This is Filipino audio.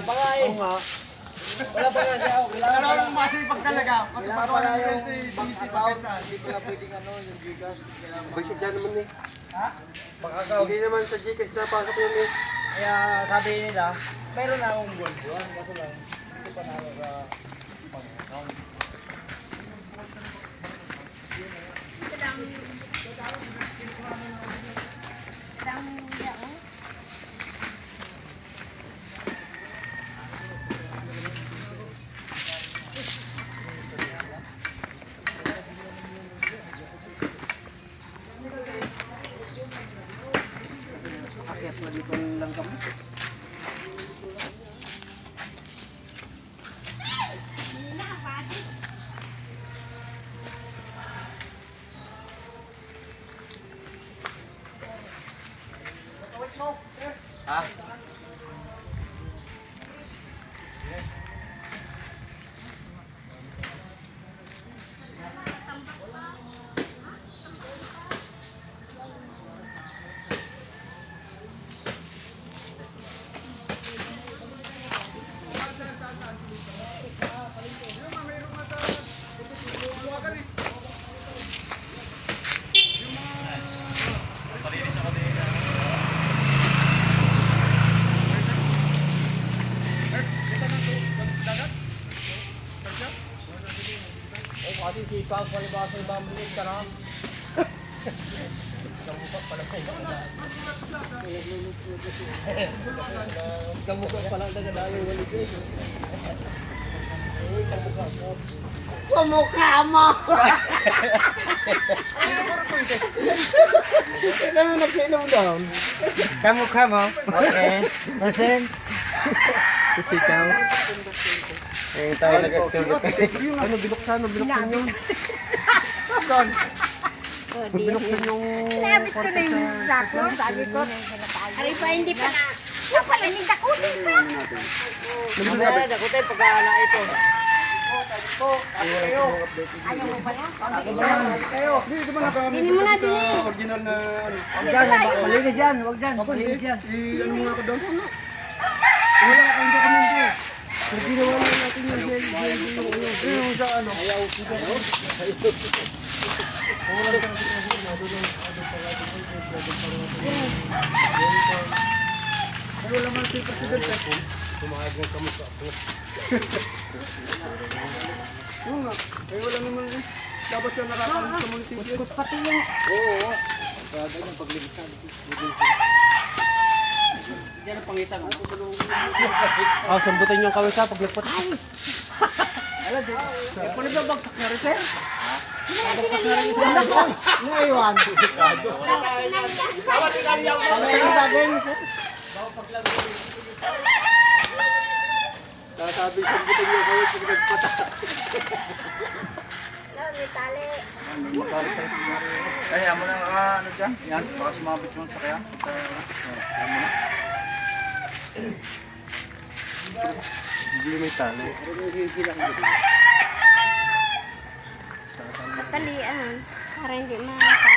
pa nga eh. Oo nga. Wala pa nga siya. Alam mo masipag talaga. Pati Kailangan pagawa pala ng yung kasi pagkataon. sumisipag saan. Hindi pala pwedeng yung Gcash. Basta dyan naman eh. Ha? Hindi naman sa Gcash napasok yun eh. Kaya sabi nila, meron na akong gold buwan. Kaso lang, hindi pa na ako sa pang-account. Akyat na dito lang kami. Ha? Kasi sipag, palibasa yung bambulit ka na. Kamukha pala kayo. Kamukha pala nagdadalo yung walit eh. Kamukha mo. Kumukha mo! Ikaw yung nagsinom doon. Kamukha mo? Okay. Masen? Kasi ikaw. Eh, tayo nag-activate kasi. Ano, binuksan yun. Binuksan yung... Sabi ko na yung sako, sabi ko. Ari pa, hindi pa na. Yung pala, hindi dakutin pa. Mamaya, dakutin pagkala ito. Ayaw mo pala? Kayo, hindi mo na kami Dini mo na, sa dini. original na ano. Huwag dyan, malinis yan. Huwag dyan, malinis yan. Ano mo nga ako doon? Wala kang dokumento. Ginawa na natin yung sa ano. Pero laman si President eh. Pumayag ng kamukha ako. Oo nga. Eh wala naman eh. Dapat siya nakakaroon sa munisipyo. Pati yung Oo. Kaya ganyan paglilisan. Diyan ang pangitan. Ah, sambutin yung kawin sa paglipot. Alam din. Eh kung nagbabagsak na rin sir. Ngayon. Sasabi sa buto niyo kayo pag nagpata. tali. Kaya mo na ano dyan. Yan. Baka sumabit yung sakyan. Hindi may tali. Patalian. Para hindi makakalimutan.